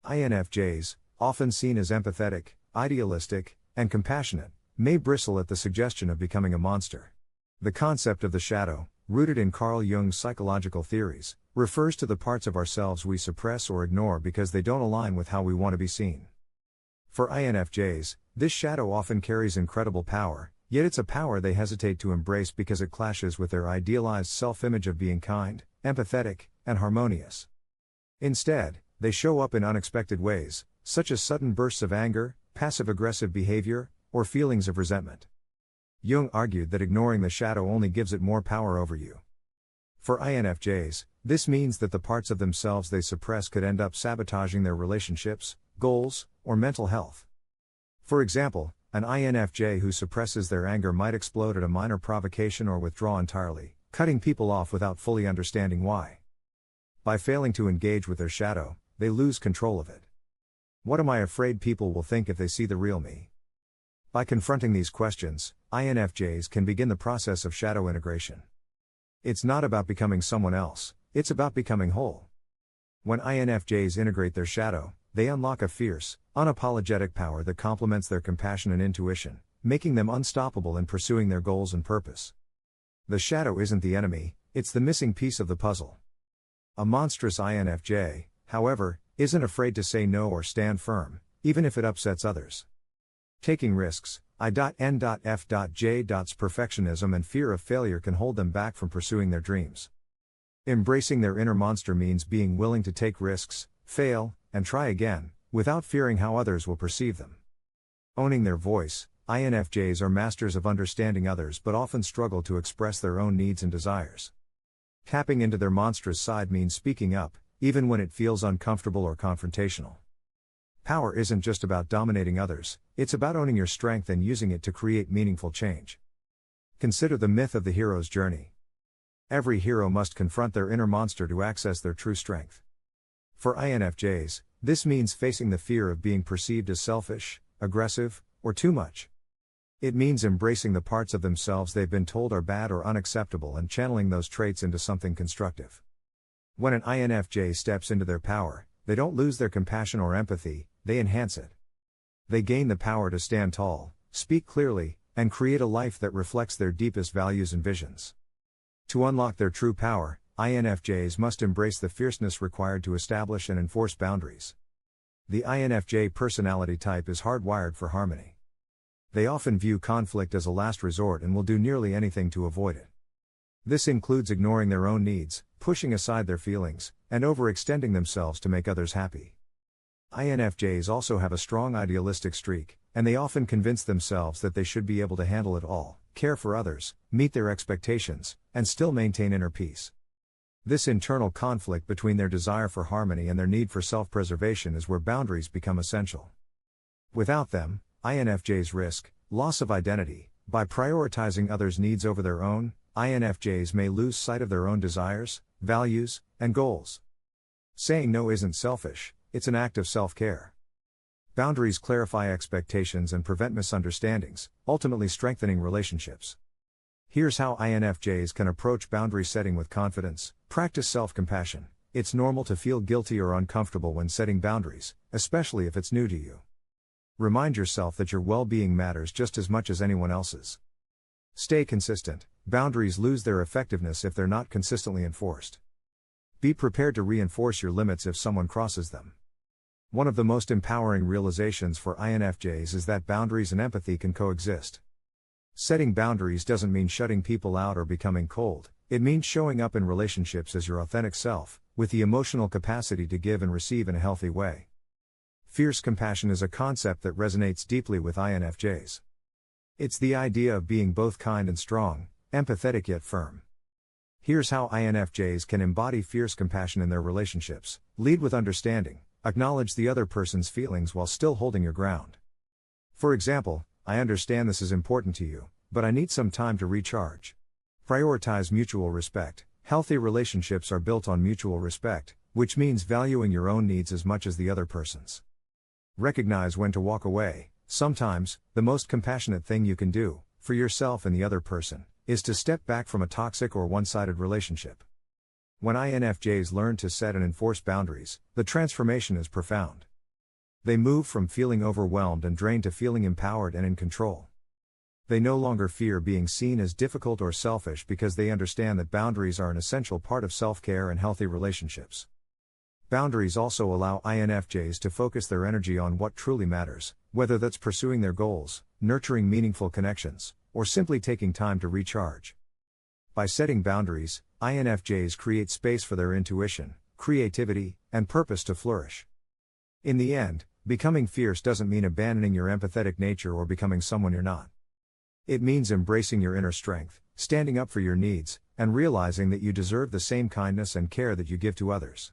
INFJs, often seen as empathetic, idealistic, and compassionate, may bristle at the suggestion of becoming a monster. The concept of the shadow, rooted in Carl Jung's psychological theories, refers to the parts of ourselves we suppress or ignore because they don't align with how we want to be seen. For INFJs, this shadow often carries incredible power, yet it's a power they hesitate to embrace because it clashes with their idealized self-image of being kind, empathetic, and harmonious. Instead, they show up in unexpected ways, such as sudden bursts of anger, passive-aggressive behavior, or feelings of resentment. Jung argued that ignoring the shadow only gives it more power over you. For INFJs, this means that the parts of themselves they suppress could end up sabotaging their relationships, goals, or mental health. For example, an INFJ who suppresses their anger might explode at a minor provocation or withdraw entirely, cutting people off without fully understanding why. By failing to engage with their shadow, they lose control of it. What am I afraid people will think if they see the real me? By confronting these questions, INFJs can begin the process of shadow integration. It's not about becoming someone else, it's about becoming whole. When INFJs integrate their shadow, they unlock a fierce, unapologetic power that complements their compassion and intuition, making them unstoppable in pursuing their goals and purpose. The shadow isn't the enemy, it's the missing piece of the puzzle. A monstrous INFJ, however, isn't afraid to say no or stand firm, even if it upsets others. Taking risks, I.N.F.J's perfectionism and fear of failure can hold them back from pursuing their dreams. Embracing their inner monster means being willing to take risks, fail, and try again, without fearing how others will perceive them. Owning their voice, INFJs are masters of understanding others but often struggle to express their own needs and desires. Tapping into their monstrous side means speaking up, even when it feels uncomfortable or confrontational. Power isn't just about dominating others, it's about owning your strength and using it to create meaningful change. Consider the myth of the hero's journey. Every hero must confront their inner monster to access their true strength. For INFJs, this means facing the fear of being perceived as selfish, aggressive, or too much. It means embracing the parts of themselves they've been told are bad or unacceptable and channeling those traits into something constructive. When an INFJ steps into their power, they don't lose their compassion or empathy, they enhance it. They gain the power to stand tall, speak clearly, and create a life that reflects their deepest values and visions. To unlock their true power, INFJs must embrace the fierceness required to establish and enforce boundaries. The INFJ personality type is hardwired for harmony. They often view conflict as a last resort and will do nearly anything to avoid it. This includes ignoring their own needs, pushing aside their feelings, and overextending themselves to make others happy. INFJs also have a strong idealistic streak, and they often convince themselves that they should be able to handle it all, care for others, meet their expectations, and still maintain inner peace. This internal conflict between their desire for harmony and their need for self-preservation is where boundaries become essential. Without them, INFJs risk loss of identity. By prioritizing others' needs over their own, INFJs may lose sight of their own desires, values, and goals. Saying no isn't selfish, it's an act of self-care. Boundaries clarify expectations and prevent misunderstandings, ultimately strengthening relationships. Here's how INFJs can approach boundary setting with confidence. Practice self-compassion. It's normal to feel guilty or uncomfortable when setting boundaries, especially if it's new to you. Remind yourself that your well-being matters just as much as anyone else's. Stay consistent. Boundaries lose their effectiveness if they're not consistently enforced. Be prepared to reinforce your limits if someone crosses them. One of the most empowering realizations for INFJs is that boundaries and empathy can coexist. Setting boundaries doesn't mean shutting people out or becoming cold, it means showing up in relationships as your authentic self, with the emotional capacity to give and receive in a healthy way. Fierce compassion is a concept that resonates deeply with INFJs. It's the idea of being both kind and strong, empathetic yet firm. Here's how INFJs can embody fierce compassion in their relationships. Lead with understanding. Acknowledge the other person's feelings while still holding your ground. For example, I understand this is important to you, but I need some time to recharge. Prioritize mutual respect. Healthy relationships are built on mutual respect, which means valuing your own needs as much as the other person's. Recognize when to walk away. Sometimes, the most compassionate thing you can do, for yourself and the other person, is to step back from a toxic or one-sided relationship. When INFJs learn to set and enforce boundaries, the transformation is profound. They move from feeling overwhelmed and drained to feeling empowered and in control. They no longer fear being seen as difficult or selfish because they understand that boundaries are an essential part of self-care and healthy relationships. Boundaries also allow INFJs to focus their energy on what truly matters, whether that's pursuing their goals, nurturing meaningful connections, or simply taking time to recharge. By setting boundaries, INFJs create space for their intuition, creativity, and purpose to flourish. In the end, becoming fierce doesn't mean abandoning your empathetic nature or becoming someone you're not. It means embracing your inner strength, standing up for your needs, and realizing that you deserve the same kindness and care that you give to others.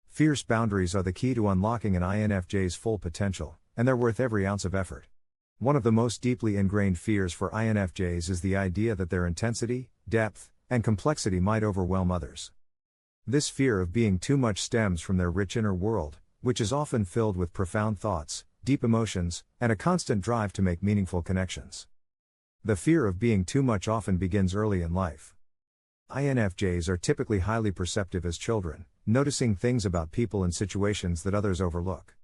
Fierce boundaries are the key to unlocking an INFJ's full potential, and they're worth every ounce of effort. One of the most deeply ingrained fears for INFJs is the idea that their intensity, depth, and complexity might overwhelm others. This fear of being too much stems from their rich inner world, which is often filled with profound thoughts, deep emotions, and a constant drive to make meaningful connections. The fear of being too much often begins early in life. INFJs are typically highly perceptive as children, noticing things about people and situations that others overlook.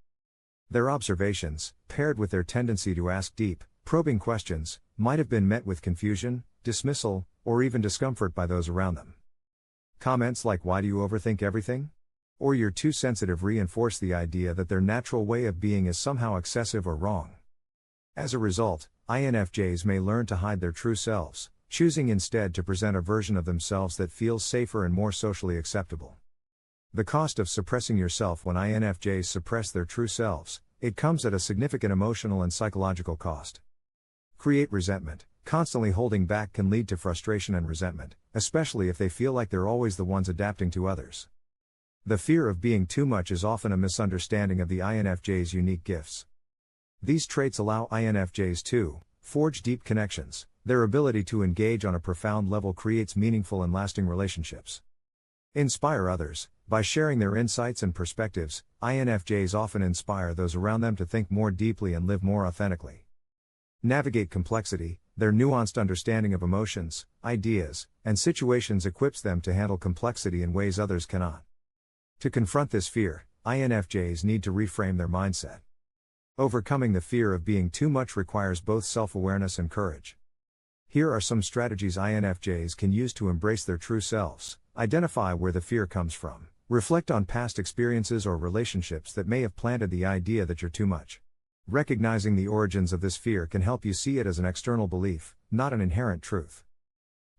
Their observations, paired with their tendency to ask deep, probing questions, might have been met with confusion, dismissal, or even discomfort by those around them. Comments like "Why do you overthink everything?" or "You're too sensitive" reinforce the idea that their natural way of being is somehow excessive or wrong. As a result, INFJs may learn to hide their true selves, choosing instead to present a version of themselves that feels safer and more socially acceptable. The cost of suppressing yourself: when INFJs suppress their true selves, it comes at a significant emotional and psychological cost. Create resentment. Constantly holding back can lead to frustration and resentment, especially if they feel like they're always the ones adapting to others. The fear of being too much is often a misunderstanding of the INFJ's unique gifts. These traits allow INFJs to forge deep connections. Their ability to engage on a profound level creates meaningful and lasting relationships. Inspire others. By sharing their insights and perspectives, INFJs often inspire those around them to think more deeply and live more authentically. Navigate complexity. Their nuanced understanding of emotions, ideas, and situations equips them to handle complexity in ways others cannot. To confront this fear, INFJs need to reframe their mindset. Overcoming the fear of being too much requires both self-awareness and courage. Here are some strategies INFJs can use to embrace their true selves. Identify where the fear comes from. Reflect on past experiences or relationships that may have planted the idea that you're too much. Recognizing the origins of this fear can help you see it as an external belief, not an inherent truth.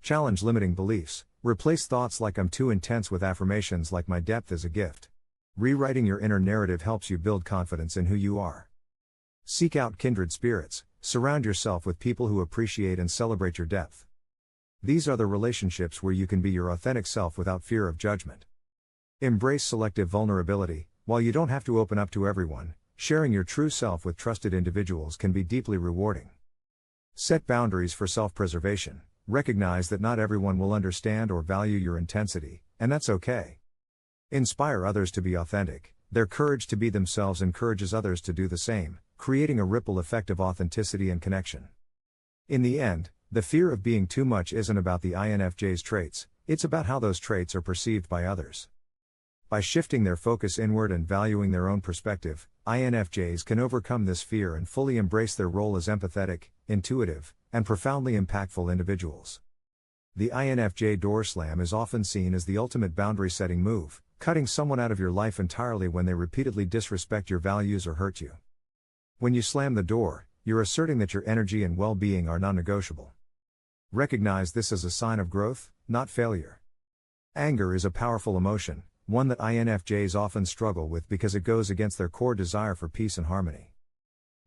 Challenge limiting beliefs. Replace thoughts like "I'm too intense" with affirmations like "My depth is a gift." Rewriting your inner narrative helps you build confidence in who you are. Seek out kindred spirits. Surround yourself with people who appreciate and celebrate your depth. These are the relationships where you can be your authentic self without fear of judgment. Embrace selective vulnerability. While you don't have to open up to everyone, sharing your true self with trusted individuals can be deeply rewarding. Set boundaries for self-preservation. Recognize that not everyone will understand or value your intensity, and that's okay. Inspire others to be authentic. Their courage to be themselves encourages others to do the same, creating a ripple effect of authenticity and connection. In the end, the fear of being too much isn't about the INFJ's traits, it's about how those traits are perceived by others. By shifting their focus inward and valuing their own perspective, INFJs can overcome this fear and fully embrace their role as empathetic, intuitive, and profoundly impactful individuals. The INFJ door slam is often seen as the ultimate boundary-setting move, cutting someone out of your life entirely when they repeatedly disrespect your values or hurt you. When you slam the door, you're asserting that your energy and well-being are non-negotiable. Recognize this as a sign of growth, not failure. Anger is a powerful emotion, one that INFJs often struggle with because it goes against their core desire for peace and harmony.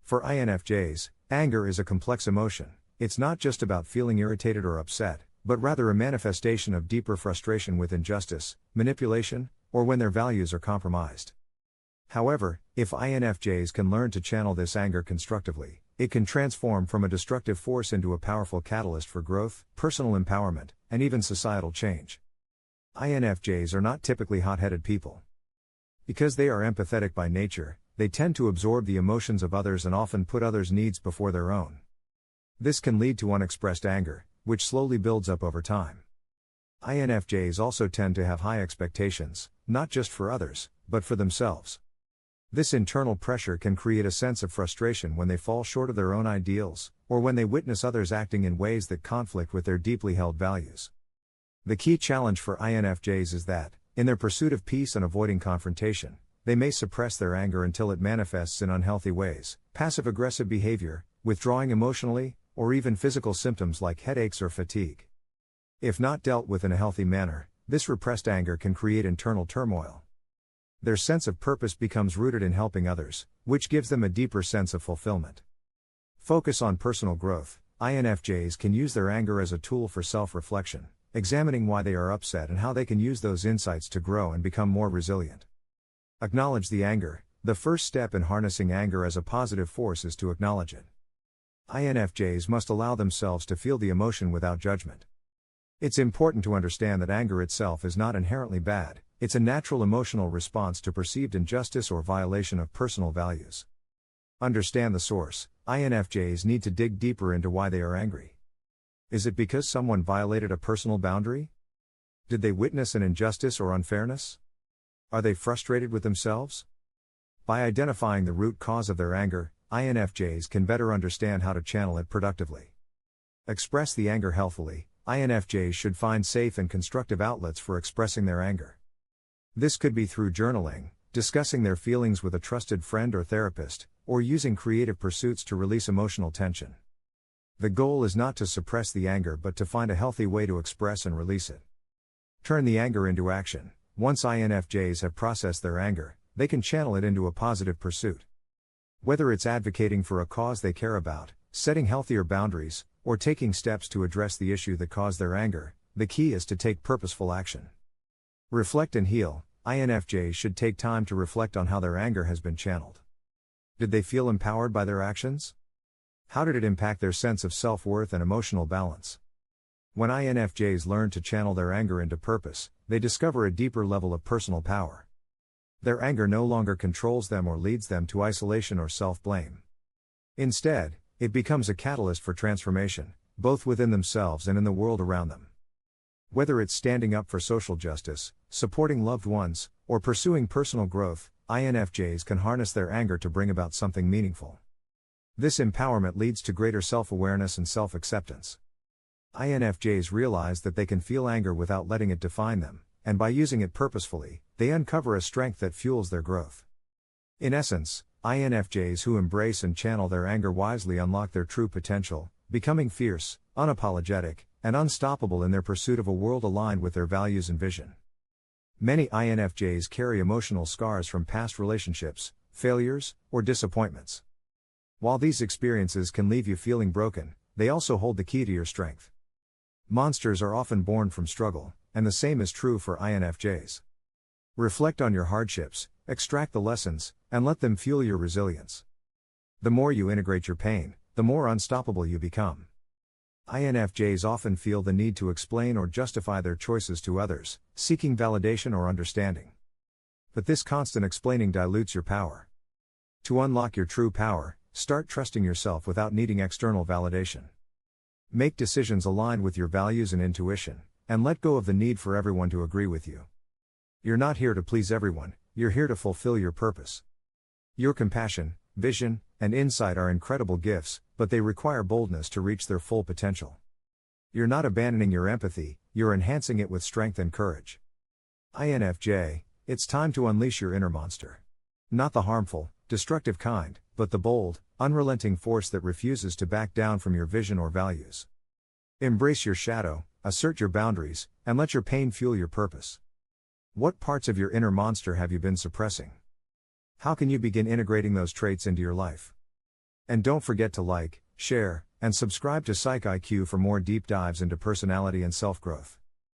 For INFJs, anger is a complex emotion. It's not just about feeling irritated or upset, but rather a manifestation of deeper frustration with injustice, manipulation, or when their values are compromised. However, if INFJs can learn to channel this anger constructively, it can transform from a destructive force into a powerful catalyst for growth, personal empowerment, and even societal change. INFJs are not typically hot-headed people. Because they are empathetic by nature, they tend to absorb the emotions of others and often put others' needs before their own. This can lead to unexpressed anger, which slowly builds up over time. INFJs also tend to have high expectations, not just for others, but for themselves. This internal pressure can create a sense of frustration when they fall short of their own ideals, or when they witness others acting in ways that conflict with their deeply held values. The key challenge for INFJs is that, in their pursuit of peace and avoiding confrontation, they may suppress their anger until it manifests in unhealthy ways, passive-aggressive behavior, withdrawing emotionally, or even physical symptoms like headaches or fatigue. If not dealt with in a healthy manner, this repressed anger can create internal turmoil. Their sense of purpose becomes rooted in helping others, which gives them a deeper sense of fulfillment. Focus on personal growth. INFJs can use their anger as a tool for self-reflection, examining why they are upset and how they can use those insights to grow and become more resilient. Acknowledge the anger. The first step in harnessing anger as a positive force is to acknowledge it. INFJs must allow themselves to feel the emotion without judgment. It's important to understand that anger itself is not inherently bad. It's a natural emotional response to perceived injustice or violation of personal values. Understand the source. INFJs need to dig deeper into why they are angry. Is it because someone violated a personal boundary? Did they witness an injustice or unfairness? Are they frustrated with themselves? By identifying the root cause of their anger, INFJs can better understand how to channel it productively. Express the anger healthily. INFJs should find safe and constructive outlets for expressing their anger. This could be through journaling, discussing their feelings with a trusted friend or therapist, or using creative pursuits to release emotional tension. The goal is not to suppress the anger but to find a healthy way to express and release it. Turn the anger into action. Once INFJs have processed their anger, they can channel it into a positive pursuit. Whether it's advocating for a cause they care about, setting healthier boundaries, or taking steps to address the issue that caused their anger, the key is to take purposeful action. Reflect and heal. INFJs should take time to reflect on how their anger has been channeled. Did they feel empowered by their actions? How did it impact their sense of self-worth and emotional balance? When INFJs learn to channel their anger into purpose, they discover a deeper level of personal power. Their anger no longer controls them or leads them to isolation or self-blame. Instead, it becomes a catalyst for transformation, both within themselves and in the world around them. Whether it's standing up for social justice, supporting loved ones, or pursuing personal growth, INFJs can harness their anger to bring about something meaningful. This empowerment leads to greater self-awareness and self-acceptance. INFJs realize that they can feel anger without letting it define them, and by using it purposefully, they uncover a strength that fuels their growth. In essence, INFJs who embrace and channel their anger wisely unlock their true potential, becoming fierce, unapologetic, and unstoppable in their pursuit of a world aligned with their values and vision. Many INFJs carry emotional scars from past relationships, failures, or disappointments. While these experiences can leave you feeling broken, they also hold the key to your strength. Monsters are often born from struggle, and the same is true for INFJs. Reflect on your hardships, extract the lessons, and let them fuel your resilience. The more you integrate your pain, the more unstoppable you become. INFJs often feel the need to explain or justify their choices to others, seeking validation or understanding. But this constant explaining dilutes your power. To unlock your true power, start trusting yourself without needing external validation. Make decisions aligned with your values and intuition, and let go of the need for everyone to agree with you. You're not here to please everyone, you're here to fulfill your purpose. Your compassion, vision, and insight are incredible gifts, but they require boldness to reach their full potential. You're not abandoning your empathy, you're enhancing it with strength and courage. INFJ, it's time to unleash your inner monster. Not the harmful, destructive kind, but the bold, unrelenting force that refuses to back down from your vision or values. Embrace your shadow, assert your boundaries, and let your pain fuel your purpose. What parts of your inner monster have you been suppressing? How can you begin integrating those traits into your life? And don't forget to like, share, and subscribe to Psych IQ for more deep dives into personality and self-growth.